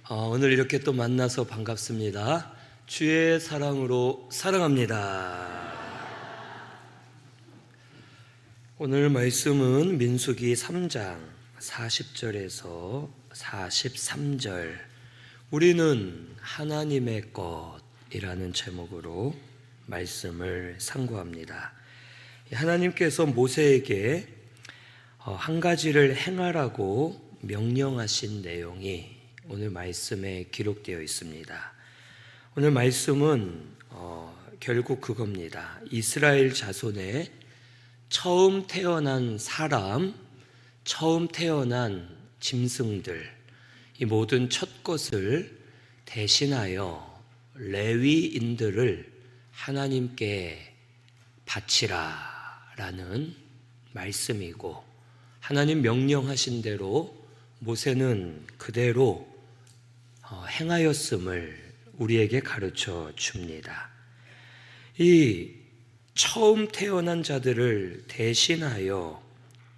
오늘 이렇게 또 만나서 반갑습니다. 주의 사랑으로 사랑합니다. 오늘 말씀은 민수기 3장 40절에서 43절, 우리는 하나님의 것이라는 제목으로 말씀을 상고합니다. 하나님께서 모세에게 한 가지를 행하라고 명령하신 내용이 오늘 말씀에 기록되어 있습니다. 오늘 말씀은 결국 그겁니다. 이스라엘 자손의 처음 태어난 사람, 처음 태어난 짐승들, 이 모든 첫 것을 대신하여 레위인들을 하나님께 바치라 라는 말씀이고, 하나님 명령하신 대로 모세는 그대로 행하였음을 우리에게 가르쳐 줍니다. 이 처음 태어난 자들을 대신하여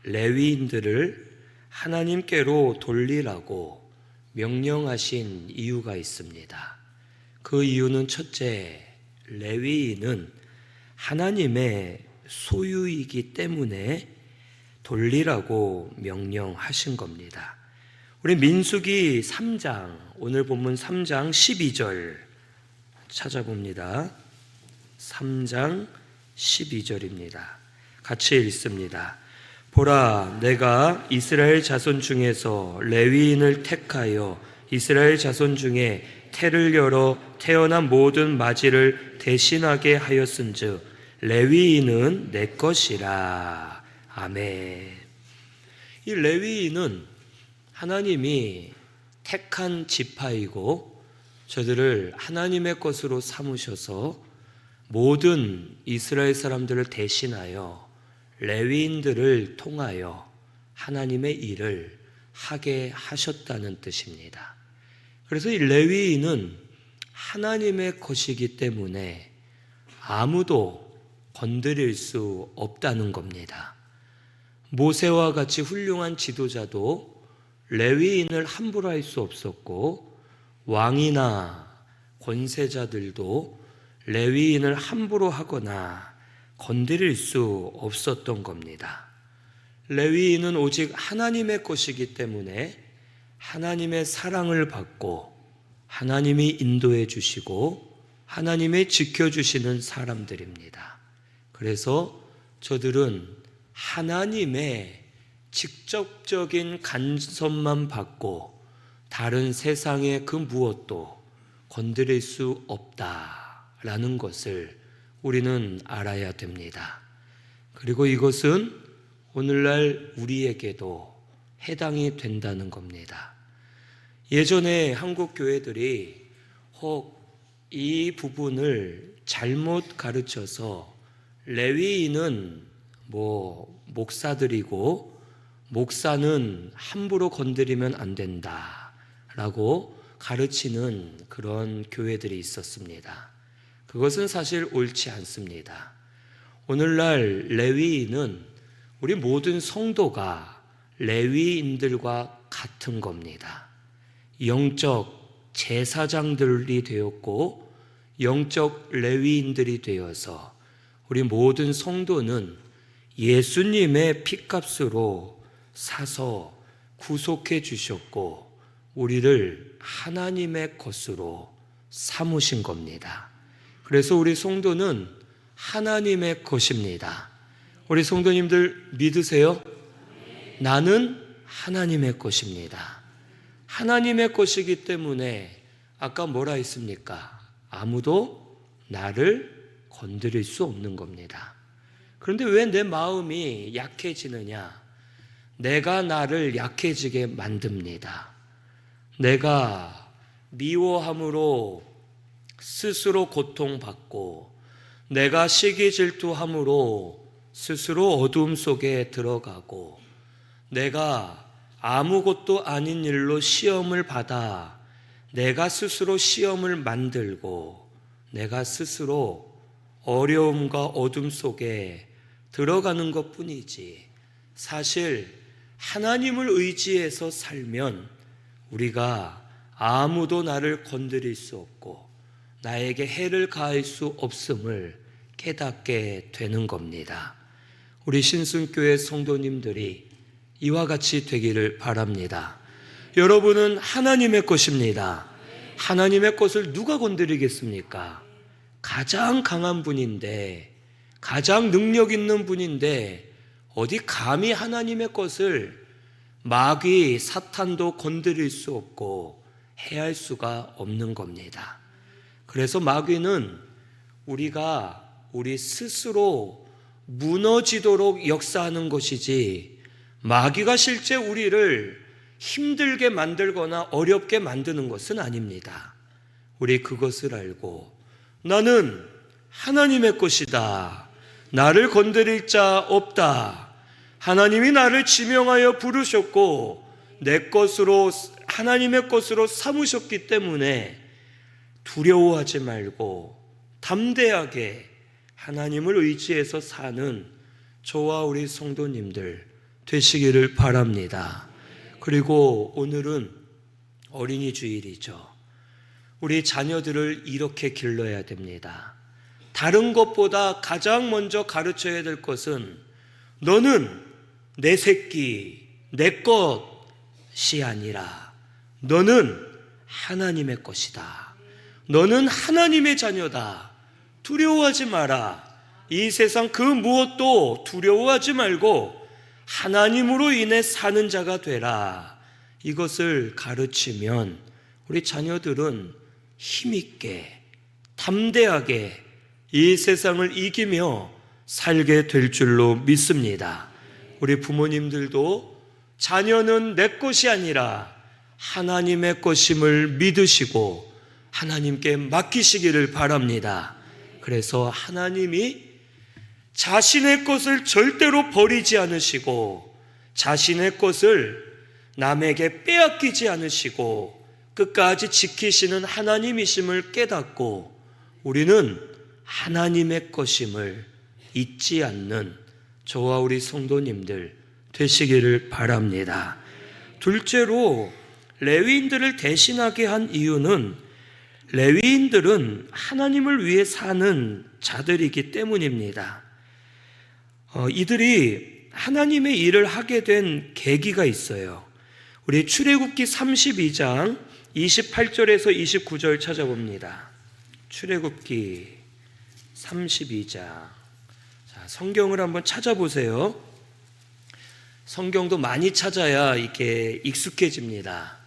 레위인들을 하나님께로 돌리라고 명령하신 이유가 있습니다. 그 이유는 첫째, 레위인은 하나님의 소유이기 때문에 돌리라고 명령하신 겁니다. 우리 민수기 3장, 오늘 본문 3장 12절 찾아봅니다. 3장 12절입니다. 같이 읽습니다. 보라, 내가 이스라엘 자손 중에서 레위인을 택하여 이스라엘 자손 중에 태를 열어 태어난 모든 맞이를 대신하게 하였은즉 레위인은 내 것이라. 아멘. 이 레위인은 하나님이 택한 지파이고 저들을 하나님의 것으로 삼으셔서 모든 이스라엘 사람들을 대신하여 레위인들을 통하여 하나님의 일을 하게 하셨다는 뜻입니다. 그래서 이 레위인은 하나님의 것이기 때문에 아무도 건드릴 수 없다는 겁니다. 모세와 같이 훌륭한 지도자도 레위인을 함부로 할 수 없었고, 왕이나 권세자들도 레위인을 함부로 하거나 건드릴 수 없었던 겁니다. 레위인은 오직 하나님의 것이기 때문에 하나님의 사랑을 받고 하나님이 인도해 주시고 하나님이 지켜주시는 사람들입니다. 그래서 저들은 하나님의 직접적인 간섭만 받고 다른 세상의 그 무엇도 건드릴 수 없다라는 것을 우리는 알아야 됩니다. 그리고 이것은 오늘날 우리에게도 해당이 된다는 겁니다. 예전에 한국 교회들이 혹 이 부분을 잘못 가르쳐서 레위인은 목사들이고 목사는 함부로 건드리면 안 된다라고 가르치는 그런 교회들이 있었습니다. 그것은 사실 옳지 않습니다. 오늘날 레위인은 우리 모든 성도가 레위인들과 같은 겁니다. 영적 제사장들이 되었고 영적 레위인들이 되어서 우리 모든 성도는 예수님의 핏값으로 사서 구속해 주셨고 우리를 하나님의 것으로 삼으신 겁니다. 그래서 우리 성도는 하나님의 것입니다. 우리 성도님들 믿으세요? 나는 하나님의 것입니다. 하나님의 것이기 때문에 아까 뭐라 했습니까? 아무도 나를 건드릴 수 없는 겁니다. 그런데 왜 내 마음이 약해지느냐? 내가 나를 약해지게 만듭니다. 내가 미워함으로 스스로 고통받고 내가 시기 질투함으로 스스로 어두움 속에 들어가고 내가 아무것도 아닌 일로 시험을 받아 내가 스스로 시험을 만들고 내가 스스로 어려움과 어둠 속에 들어가는 것뿐이지, 사실 하나님을 의지해서 살면 우리가 아무도 나를 건드릴 수 없고 나에게 해를 가할 수 없음을 깨닫게 되는 겁니다. 우리 신순교회 성도님들이 이와 같이 되기를 바랍니다. 여러분은 하나님의 것입니다. 하나님의 것을 누가 건드리겠습니까? 가장 강한 분인데, 가장 능력 있는 분인데 어디 감히 하나님의 것을 마귀, 사탄도 건드릴 수 없고 해할 수가 없는 겁니다. 그래서 마귀는 우리 스스로 무너지도록 역사하는 것이지, 마귀가 실제 우리를 힘들게 만들거나 어렵게 만드는 것은 아닙니다. 우리 그것을 알고 나는 하나님의 것이다, 나를 건드릴 자 없다, 하나님이 나를 지명하여 부르셨고 내 것으로, 하나님의 것으로 삼으셨기 때문에 두려워하지 말고 담대하게 하나님을 의지해서 사는 저와 우리 성도님들 되시기를 바랍니다. 그리고 오늘은 어린이 주일이죠. 우리 자녀들을 이렇게 길러야 됩니다. 다른 것보다 가장 먼저 가르쳐야 될 것은 너는 내 새끼, 내 것이 아니라 너는 하나님의 것이다. 너는 하나님의 자녀다. 두려워하지 마라. 이 세상 그 무엇도 두려워하지 말고 하나님으로 인해 사는 자가 되라. 이것을 가르치면 우리 자녀들은 힘있게 담대하게 이 세상을 이기며 살게 될 줄로 믿습니다. 우리 부모님들도 자녀는 내 것이 아니라 하나님의 것임을 믿으시고 하나님께 맡기시기를 바랍니다. 그래서 하나님이 자신의 것을 절대로 버리지 않으시고 자신의 것을 남에게 빼앗기지 않으시고 끝까지 지키시는 하나님이심을 깨닫고 우리는 하나님의 것임을 잊지 않는 저와 우리 성도님들 되시기를 바랍니다. 둘째로 레위인들을 대신하게 한 이유는 레위인들은 하나님을 위해 사는 자들이기 때문입니다. 이들이 하나님의 일을 하게 된 계기가 있어요. 우리 출애굽기 32장 28절에서 29절 찾아봅니다. 출애굽기 32장. 자, 성경을 한번 찾아보세요. 성경도 많이 찾아야 이렇게 익숙해집니다.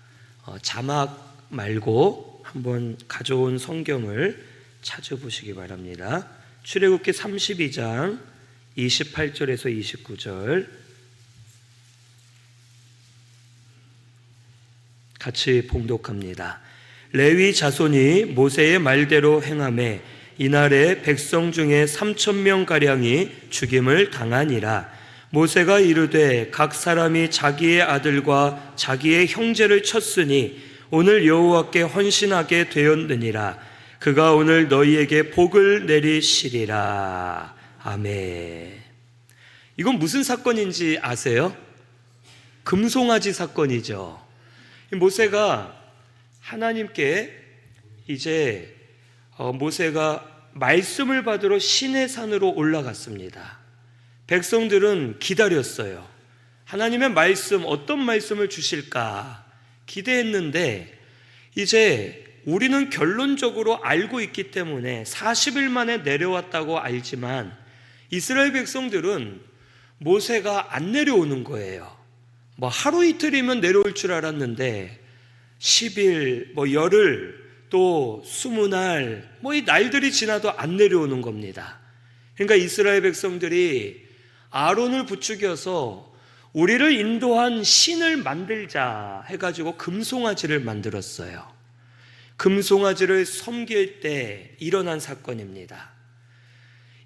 자막 말고 한번 가져온 성경을 찾아보시기 바랍니다. 출애굽기 32장 28절에서 29절 같이 봉독합니다. 레위 자손이 모세의 말대로 행하매 이날에 백성 중에 3,000명가량이 죽임을 당하니라. 모세가 이르되 각 사람이 자기의 아들과 자기의 형제를 쳤으니 오늘 여호와께 헌신하게 되었느니라. 그가 오늘 너희에게 복을 내리시리라. 아멘. 이건 무슨 사건인지 아세요? 금송아지 사건이죠. 모세가 하나님께 이제 모세가 말씀을 받으러 시내 산으로 올라갔습니다. 백성들은 기다렸어요. 하나님의 말씀, 어떤 말씀을 주실까 기대했는데 이제 우리는 결론적으로 알고 있기 때문에 40일 만에 내려왔다고 알지만 이스라엘 백성들은 모세가 안 내려오는 거예요. 하루 이틀이면 내려올 줄 알았는데 10일, 열흘, 또 20날, 이 날들이 지나도 안 내려오는 겁니다. 그러니까 이스라엘 백성들이 아론을 부추겨서 우리를 인도한 신을 만들자 해가지고 금송아지를 만들었어요. 금송아지를 섬길 때 일어난 사건입니다.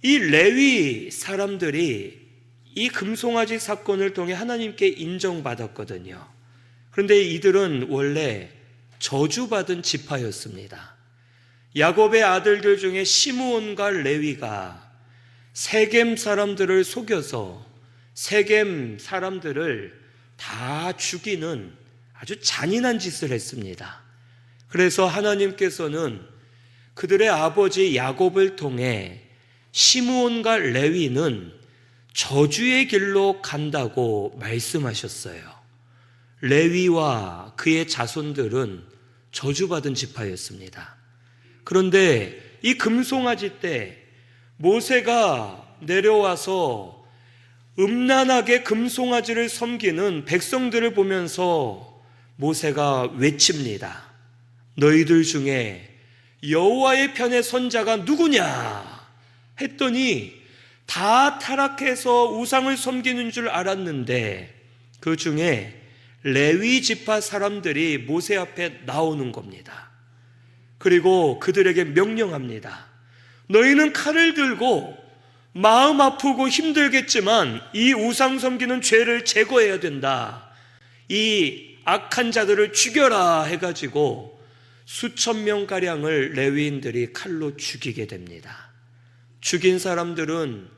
이 레위 사람들이 이 금송아지 사건을 통해 하나님께 인정받았거든요. 그런데 이들은 원래 저주받은 지파였습니다. 야곱의 아들들 중에 시므온과 레위가 세겜 사람들을 속여서 세겜 사람들을 다 죽이는 아주 잔인한 짓을 했습니다. 그래서 하나님께서는 그들의 아버지 야곱을 통해 시므온과 레위는 저주의 길로 간다고 말씀하셨어요. 레위와 그의 자손들은 저주받은 지파였습니다. 그런데 이 금송아지 때 모세가 내려와서 음란하게 금송아지를 섬기는 백성들을 보면서 모세가 외칩니다. 너희들 중에 여호와의 편에 선 자가 누구냐 했더니 다 타락해서 우상을 섬기는 줄 알았는데 그 중에 레위 지파 사람들이 모세 앞에 나오는 겁니다. 그리고 그들에게 명령합니다. 너희는 칼을 들고 마음 아프고 힘들겠지만 이 우상 섬기는 죄를 제거해야 된다. 이 악한 자들을 죽여라 해가지고 수천 명가량을 레위인들이 칼로 죽이게 됩니다. 죽인 사람들은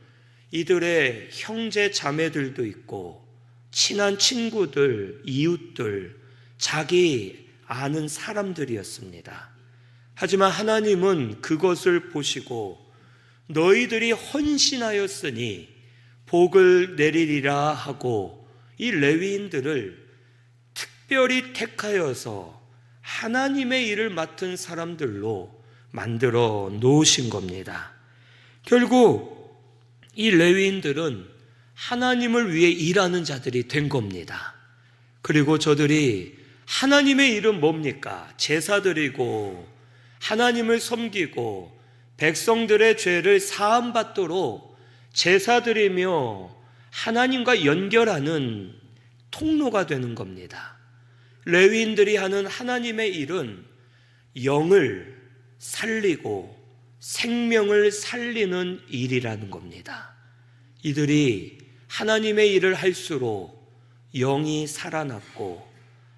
이들의 형제 자매들도 있고 친한 친구들, 이웃들, 자기 아는 사람들이었습니다. 하지만 하나님은 그것을 보시고 너희들이 헌신하였으니 복을 내리리라 하고 이 레위인들을 특별히 택하여서 하나님의 일을 맡은 사람들로 만들어 놓으신 겁니다. 결국 이 레위인들은 하나님을 위해 일하는 자들이 된 겁니다. 그리고 저들이 하나님의 일은 뭡니까? 제사 드리고 하나님을 섬기고 백성들의 죄를 사함받도록 제사 드리며 하나님과 연결하는 통로가 되는 겁니다. 레위인들이 하는 하나님의 일은 영을 살리고 생명을 살리는 일이라는 겁니다. 이들이 하나님의 일을 할수록 영이 살아났고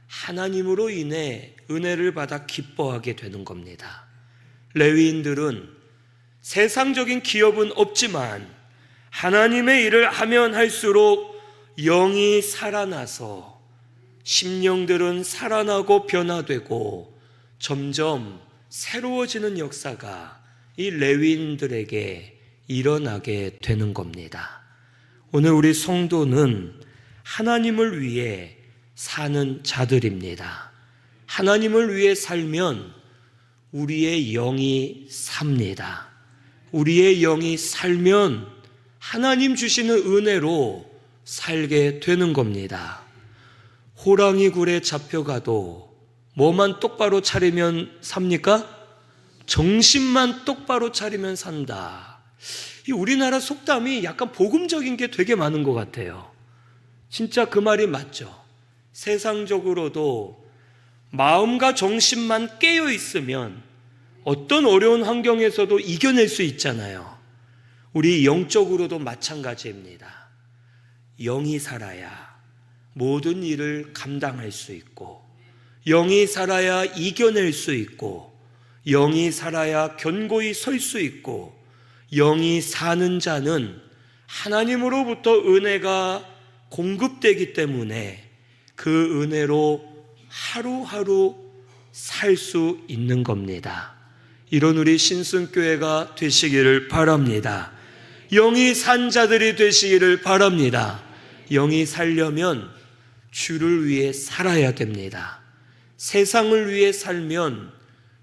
하나님으로 인해 은혜를 받아 기뻐하게 되는 겁니다. 레위인들은 세상적인 기업은 없지만 하나님의 일을 하면 할수록 영이 살아나서 심령들은 살아나고 변화되고 점점 새로워지는 역사가 이 레위인들에게 일어나게 되는 겁니다. 오늘 우리 성도는 하나님을 위해 사는 자들입니다. 하나님을 위해 살면 우리의 영이 삽니다. 우리의 영이 살면 하나님 주시는 은혜로 살게 되는 겁니다. 호랑이 굴에 잡혀가도 뭐만 똑바로 차리면 삽니까? 정신만 똑바로 차리면 산다. 이 우리나라 속담이 약간 복음적인 게 되게 많은 것 같아요. 진짜 그 말이 맞죠. 세상적으로도 마음과 정신만 깨어 있으면 어떤 어려운 환경에서도 이겨낼 수 있잖아요. 우리 영적으로도 마찬가지입니다. 영이 살아야 모든 일을 감당할 수 있고, 영이 살아야 이겨낼 수 있고, 영이 살아야 견고히 설 수 있고, 영이 사는 자는 하나님으로부터 은혜가 공급되기 때문에 그 은혜로 하루하루 살 수 있는 겁니다. 이런 우리 신승교회가 되시기를 바랍니다. 영이 산 자들이 되시기를 바랍니다. 영이 살려면 주를 위해 살아야 됩니다. 세상을 위해 살면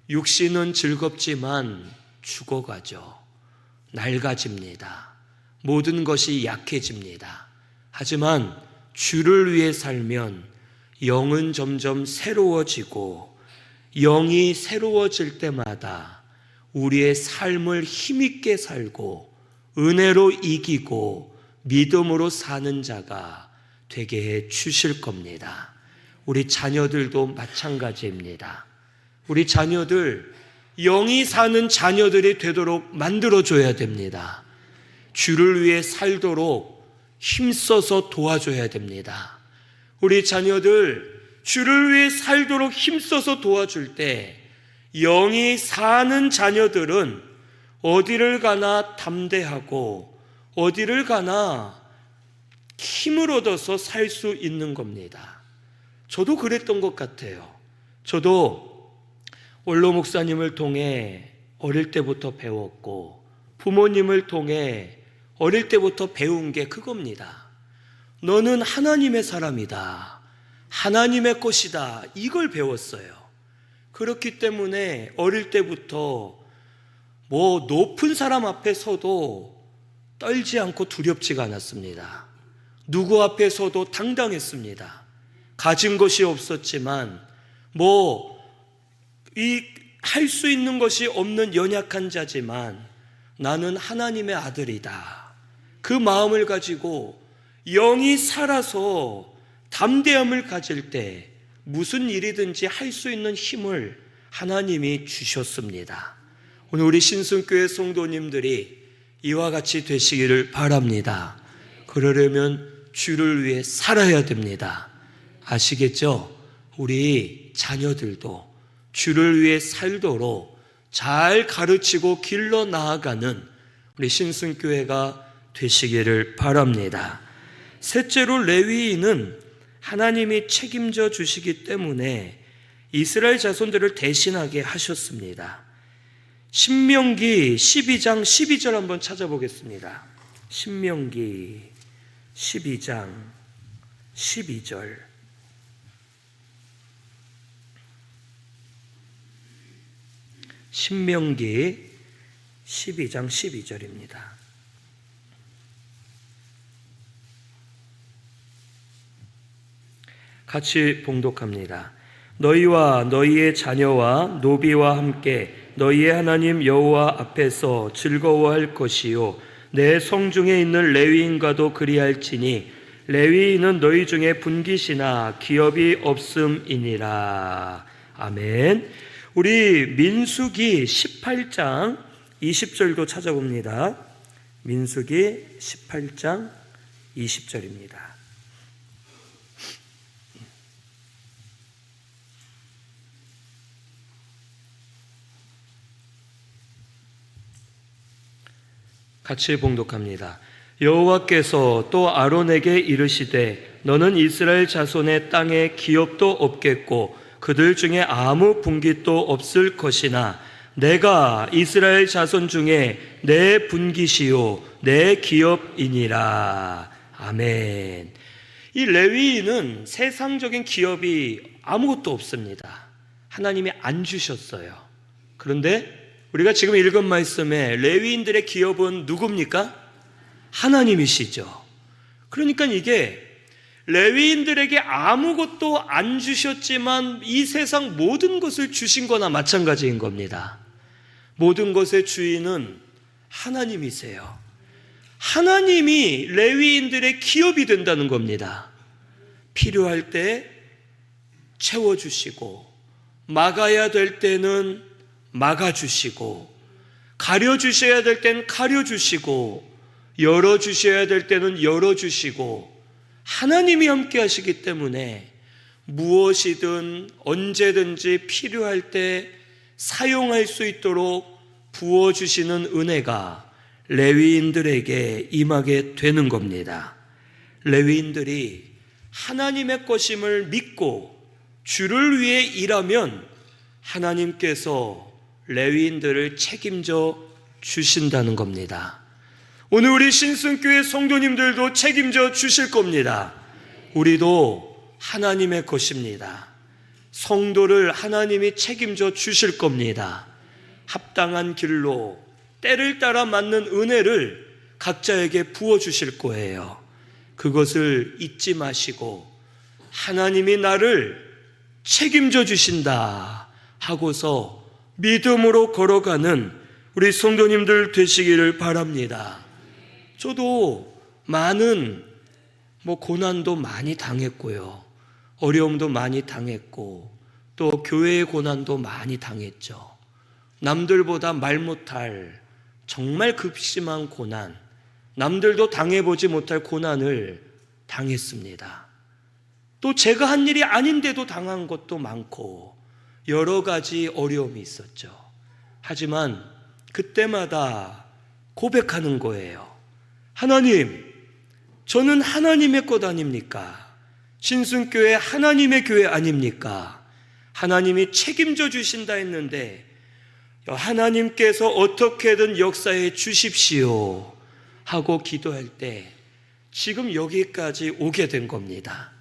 육신은 즐겁지만 죽어가죠. 낡아집니다. 모든 것이 약해집니다. 하지만 주를 위해 살면 영은 점점 새로워지고 영이 새로워질 때마다 우리의 삶을 힘있게 살고 은혜로 이기고 믿음으로 사는 자가 되게 해 주실 겁니다. 우리 자녀들도 마찬가지입니다. 우리 자녀들 영이 사는 자녀들이 되도록 만들어줘야 됩니다. 주를 위해 살도록 힘써서 도와줘야 됩니다. 우리 자녀들 주를 위해 살도록 힘써서 도와줄 때 영이 사는 자녀들은 어디를 가나 담대하고 어디를 가나 힘을 얻어서 살 수 있는 겁니다. 저도 그랬던 것 같아요. 저도 원로 목사님을 통해 어릴 때부터 배웠고 부모님을 통해 어릴 때부터 배운 게 그겁니다. 너는 하나님의 사람이다. 하나님의 것이다. 이걸 배웠어요. 그렇기 때문에 어릴 때부터 높은 사람 앞에 서도 떨지 않고 두렵지가 않았습니다. 누구 앞에 서도 당당했습니다. 가진 것이 없었지만 할 수 있는 것이 없는 연약한 자지만 나는 하나님의 아들이다. 그 마음을 가지고 영이 살아서 담대함을 가질 때 무슨 일이든지 할 수 있는 힘을 하나님이 주셨습니다. 오늘 우리 신순교회 성도님들이 이와 같이 되시기를 바랍니다. 그러려면 주를 위해 살아야 됩니다. 아시겠죠? 우리 자녀들도 주를 위해 살도록 잘 가르치고 길러 나아가는 우리 신순교회가 되시기를 바랍니다. 셋째로 레위인은 하나님이 책임져 주시기 때문에 이스라엘 자손들을 대신하게 하셨습니다. 신명기 12장 12절 한번 찾아보겠습니다. 신명기 12장 12절. 신명기 12장 12절입니다. 같이 봉독합니다. 너희와 너희의 자녀와 노비와 함께 너희의 하나님 여호와 앞에서 즐거워할 것이요 내 성중에 있는 레위인과도 그리할지니 레위인은 너희 중에 분깃이나 기업이 없음이니라. 아멘. 우리 민수기 18장 20절도 찾아봅니다. 민수기 18장 20절입니다. 같이 봉독합니다. 여호와께서 또 아론에게 이르시되 너는 이스라엘 자손의 땅에 기업도 없겠고 그들 중에 아무 분깃도 없을 것이나 내가 이스라엘 자손 중에 내 분깃이요 내 기업이니라. 아멘. 이 레위인은 세상적인 기업이 아무것도 없습니다. 하나님이 안 주셨어요. 그런데 우리가 지금 읽은 말씀에 레위인들의 기업은 누굽니까? 하나님이시죠. 그러니까 이게 레위인들에게 아무것도 안 주셨지만 이 세상 모든 것을 주신 거나 마찬가지인 겁니다. 모든 것의 주인은 하나님이세요. 하나님이 레위인들의 기업이 된다는 겁니다. 필요할 때 채워주시고 막아야 될 때는 막아주시고 가려주셔야 될 때는 가려주시고 열어주셔야 될 때는 열어주시고 하나님이 함께 하시기 때문에 무엇이든 언제든지 필요할 때 사용할 수 있도록 부어주시는 은혜가 레위인들에게 임하게 되는 겁니다. 레위인들이 하나님의 것임을 믿고 주를 위해 일하면 하나님께서 레위인들을 책임져 주신다는 겁니다. 오늘 우리 신순교회 성도님들도 책임져 주실 겁니다. 우리도 하나님의 것입니다. 성도를 하나님이 책임져 주실 겁니다. 합당한 길로 때를 따라 맞는 은혜를 각자에게 부어주실 거예요. 그것을 잊지 마시고 하나님이 나를 책임져 주신다 하고서 믿음으로 걸어가는 우리 성도님들 되시기를 바랍니다. 저도 많은 고난도 많이 당했고요. 어려움도 많이 당했고 또 교회의 고난도 많이 당했죠. 남들보다 말 못할 정말 극심한 고난, 남들도 당해보지 못할 고난을 당했습니다. 또 제가 한 일이 아닌데도 당한 것도 많고 여러 가지 어려움이 있었죠. 하지만 그때마다 고백하는 거예요. 하나님, 저는 하나님의 것 아닙니까? 신순교회 하나님의 교회 아닙니까? 하나님이 책임져 주신다 했는데 하나님께서 어떻게든 역사해 주십시오 하고 기도할 때 지금 여기까지 오게 된 겁니다.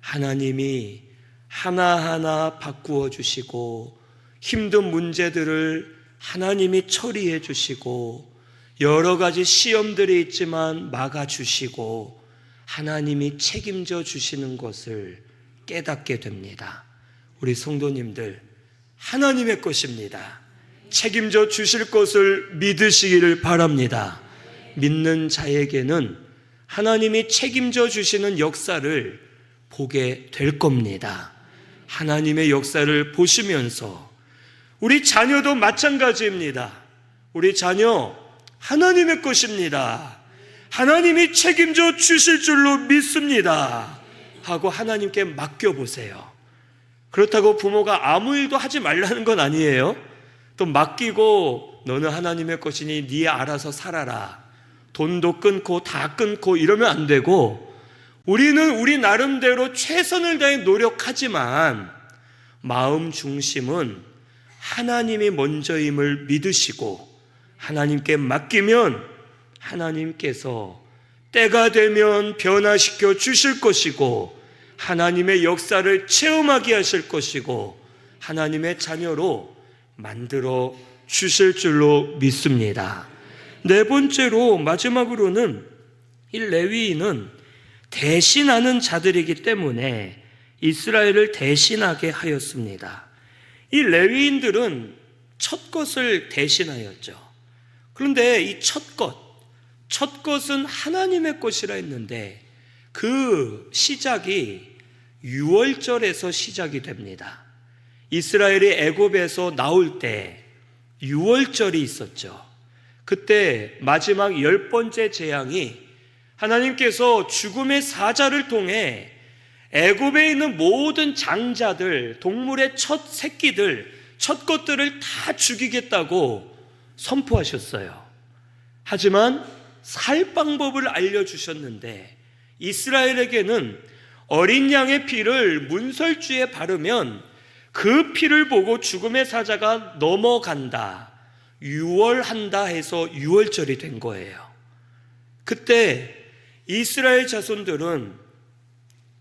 하나님이 하나하나 바꾸어 주시고 힘든 문제들을 하나님이 처리해 주시고 여러 가지 시험들이 있지만 막아주시고 하나님이 책임져 주시는 것을 깨닫게 됩니다. 우리 성도님들, 하나님의 것입니다. 책임져 주실 것을 믿으시기를 바랍니다. 믿는 자에게는 하나님이 책임져 주시는 역사를 보게 될 겁니다. 하나님의 역사를 보시면서 우리 자녀도 마찬가지입니다. 우리 자녀 하나님의 것입니다. 하나님이 책임져 주실 줄로 믿습니다 하고 하나님께 맡겨보세요. 그렇다고 부모가 아무 일도 하지 말라는 건 아니에요. 또 맡기고 너는 하나님의 것이니 네 알아서 살아라, 돈도 끊고 다 끊고 이러면 안 되고, 우리는 우리 나름대로 최선을 다해 노력하지만 마음 중심은 하나님이 먼저임을 믿으시고 하나님께 맡기면 하나님께서 때가 되면 변화시켜 주실 것이고 하나님의 역사를 체험하게 하실 것이고 하나님의 자녀로 만들어 주실 줄로 믿습니다. 네 번째로, 마지막으로는 이 레위인은 대신하는 자들이기 때문에 이스라엘을 대신하게 하였습니다. 이 레위인들은 첫 것을 대신하였죠. 그런데 이 첫 것은 하나님의 것이라 했는데 그 시작이 유월절에서 시작이 됩니다. 이스라엘이 애굽에서 나올 때 유월절이 있었죠. 그때 마지막 10번째 재앙이 하나님께서 죽음의 사자를 통해 애굽에 있는 모든 장자들, 동물의 첫 새끼들, 첫 것들을 다 죽이겠다고 선포하셨어요. 하지만 살 방법을 알려주셨는데 이스라엘에게는 어린 양의 피를 문설주에 바르면 그 피를 보고 죽음의 사자가 넘어간다, 유월한다 해서 유월절이 된 거예요. 그때 이스라엘 자손들은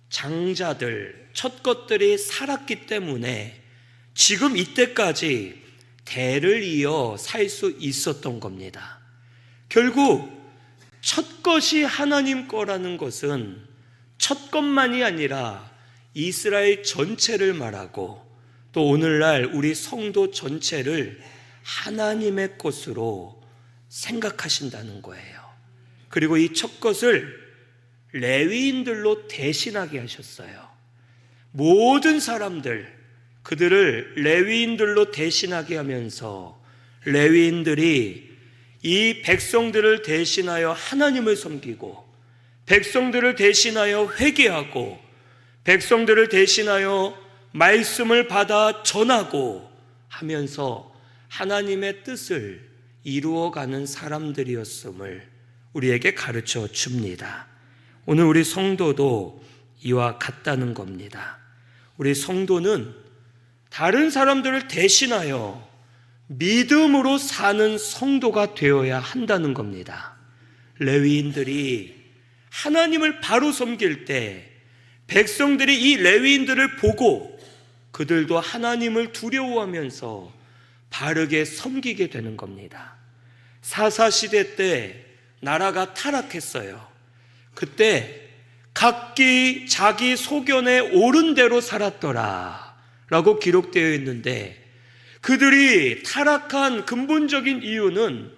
장자들, 첫 것들이 살았기 때문에 지금 이때까지 대를 이어 살 수 있었던 겁니다. 결국 첫 것이 하나님 거라는 것은 첫 것만이 아니라 이스라엘 전체를 말하고 또 오늘날 우리 성도 전체를 하나님의 것으로 생각하신다는 거예요. 그리고 이 첫 것을 레위인들로 대신하게 하셨어요. 모든 사람들, 그들을 레위인들로 대신하게 하면서 레위인들이 이 백성들을 대신하여 하나님을 섬기고 백성들을 대신하여 회개하고 백성들을 대신하여 말씀을 받아 전하고 하면서 하나님의 뜻을 이루어가는 사람들이었음을 우리에게 가르쳐 줍니다. 오늘 우리 성도도 이와 같다는 겁니다. 우리 성도는 다른 사람들을 대신하여 믿음으로 사는 성도가 되어야 한다는 겁니다. 레위인들이 하나님을 바로 섬길 때 백성들이 이 레위인들을 보고 그들도 하나님을 두려워하면서 바르게 섬기게 되는 겁니다. 사사시대 때 나라가 타락했어요. 그때 각기 자기 소견에 옳은 대로 살았더라 라고 기록되어 있는데, 그들이 타락한 근본적인 이유는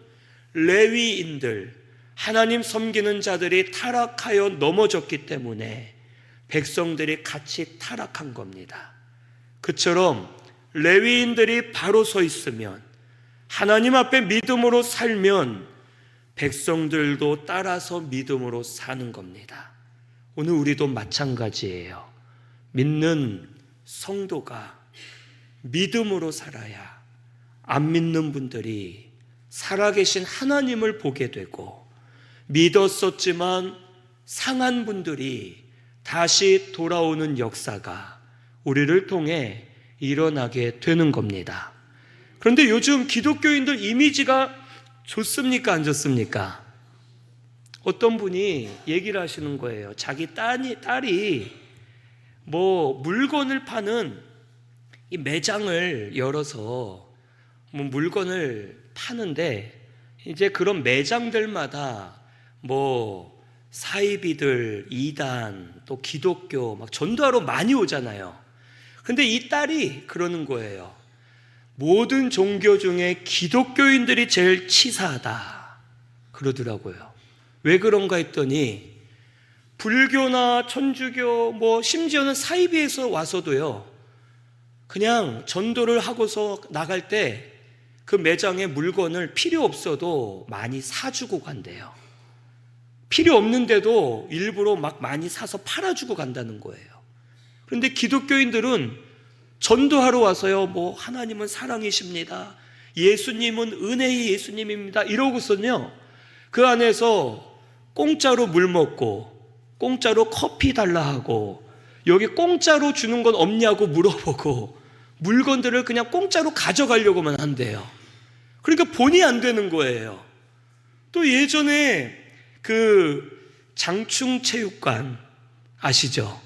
레위인들, 하나님 섬기는 자들이 타락하여 넘어졌기 때문에 백성들이 같이 타락한 겁니다. 그처럼 레위인들이 바로 서 있으면, 하나님 앞에 믿음으로 살면 백성들도 따라서 믿음으로 사는 겁니다. 오늘 우리도 마찬가지예요. 믿는 성도가 믿음으로 살아야 안 믿는 분들이 살아계신 하나님을 보게 되고, 믿었었지만 상한 분들이 다시 돌아오는 역사가 우리를 통해 일어나게 되는 겁니다. 그런데 요즘 기독교인들 이미지가 좋습니까? 안 좋습니까? 어떤 분이 얘기를 하시는 거예요. 자기 딸이 물건을 파는 이 매장을 열어서 물건을 파는데, 이제 그런 매장들마다 사이비들, 이단, 또 기독교 막 전도하러 많이 오잖아요. 근데 이 딸이 그러는 거예요. 모든 종교 중에 기독교인들이 제일 치사하다 그러더라고요. 왜 그런가 했더니 불교나 천주교 심지어는 사이비에서 와서도요, 그냥 전도를 하고서 나갈 때 그 매장에 물건을 필요 없어도 많이 사주고 간대요. 필요 없는데도 일부러 막 많이 사서 팔아주고 간다는 거예요. 그런데 기독교인들은 전도하러 와서요, 하나님은 사랑이십니다, 예수님은 은혜의 예수님입니다 이러고서는요, 그 안에서 공짜로 물 먹고 공짜로 커피 달라 하고, 여기 공짜로 주는 건 없냐고 물어보고 물건들을 그냥 공짜로 가져가려고만 한대요. 그러니까 본의 안 되는 거예요. 또 예전에 그 장충체육관 아시죠?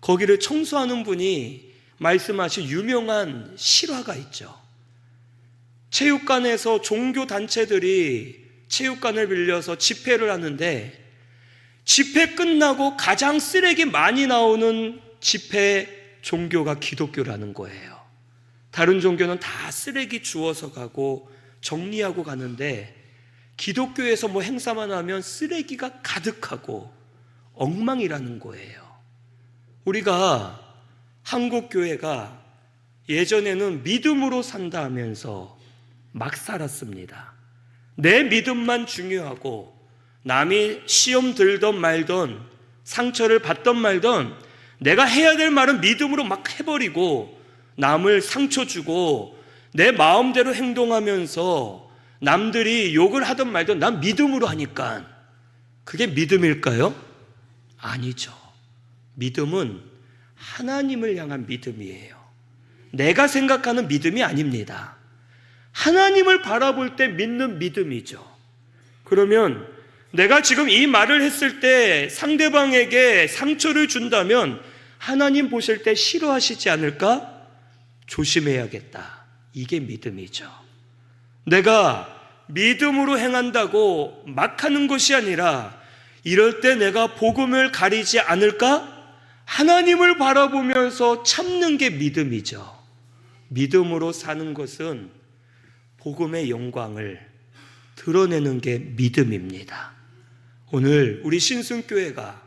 거기를 청소하는 분이 말씀하신 유명한 실화가 있죠. 체육관에서 종교단체들이 체육관을 빌려서 집회를 하는데, 집회 끝나고 가장 쓰레기 많이 나오는 집회 종교가 기독교라는 거예요. 다른 종교는 다 쓰레기 주워서 가고 정리하고 가는데, 기독교에서 행사만 하면 쓰레기가 가득하고 엉망이라는 거예요. 우리가 한국 교회가 예전에는 믿음으로 산다 하면서 막 살았습니다. 내 믿음만 중요하고, 남이 시험 들던 말던 상처를 받던 말던 내가 해야 될 말은 믿음으로 막 해버리고, 남을 상처 주고 내 마음대로 행동하면서 남들이 욕을 하든 말든 난 믿음으로 하니까, 그게 믿음일까요? 아니죠. 믿음은 하나님을 향한 믿음이에요. 내가 생각하는 믿음이 아닙니다. 하나님을 바라볼 때 믿는 믿음이죠. 그러면 내가 지금 이 말을 했을 때 상대방에게 상처를 준다면 하나님 보실 때 싫어하시지 않을까? 조심해야겠다. 이게 믿음이죠. 내가 믿음으로 행한다고 막 하는 것이 아니라, 이럴 때 내가 복음을 가리지 않을까? 하나님을 바라보면서 참는 게 믿음이죠. 믿음으로 사는 것은 복음의 영광을 드러내는 게 믿음입니다. 오늘 우리 신승교회가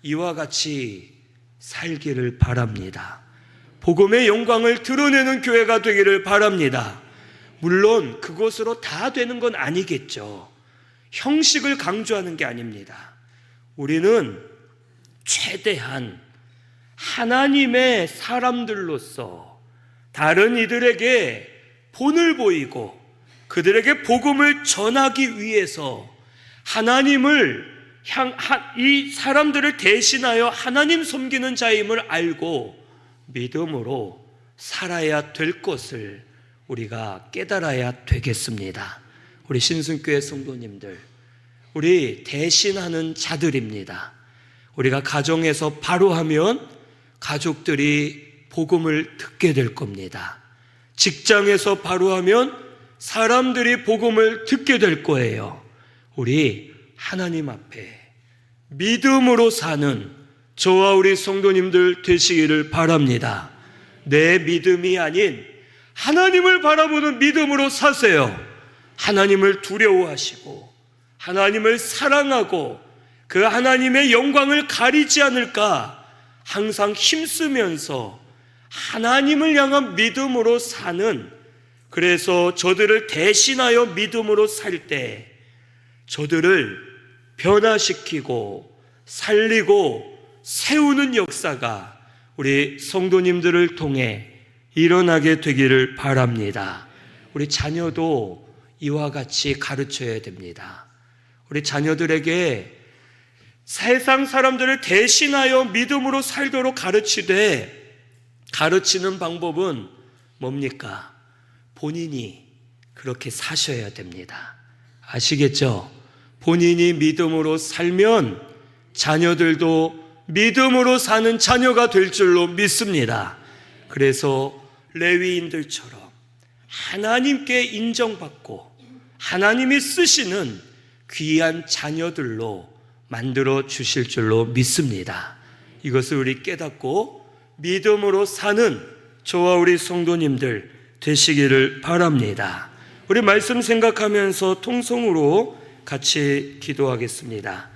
이와 같이 살기를 바랍니다. 복음의 영광을 드러내는 교회가 되기를 바랍니다. 물론 그것으로 다 되는 건 아니겠죠. 형식을 강조하는 게 아닙니다. 우리는 최대한 하나님의 사람들로서 다른 이들에게 본을 보이고 그들에게 복음을 전하기 위해서 이 사람들을 대신하여 하나님 섬기는 자임을 알고 믿음으로 살아야 될 것을 우리가 깨달아야 되겠습니다. 우리 신승교회 성도님들, 우리 대신하는 자들입니다. 우리가 가정에서 바로 하면 가족들이 복음을 듣게 될 겁니다. 직장에서 바로 하면 사람들이 복음을 듣게 될 거예요. 우리 하나님 앞에 믿음으로 사는 저와 우리 성도님들 되시기를 바랍니다. 내 믿음이 아닌 하나님을 바라보는 믿음으로 사세요. 하나님을 두려워하시고 하나님을 사랑하고 그 하나님의 영광을 가리지 않을까 항상 힘쓰면서 하나님을 향한 믿음으로 사는, 그래서 저들을 대신하여 믿음으로 살 때 저들을 변화시키고 살리고 세우는 역사가 우리 성도님들을 통해 일어나게 되기를 바랍니다. 우리 자녀도 이와 같이 가르쳐야 됩니다. 우리 자녀들에게 세상 사람들을 대신하여 믿음으로 살도록 가르치되, 가르치는 방법은 뭡니까? 본인이 그렇게 사셔야 됩니다. 아시겠죠? 본인이 믿음으로 살면 자녀들도 믿음으로 사는 자녀가 될 줄로 믿습니다. 그래서 레위인들처럼 하나님께 인정받고 하나님이 쓰시는 귀한 자녀들로 만들어 주실 줄로 믿습니다. 이것을 우리 깨닫고 믿음으로 사는 저와 우리 성도님들 되시기를 바랍니다. 우리 말씀 생각하면서 통성으로 같이 기도하겠습니다.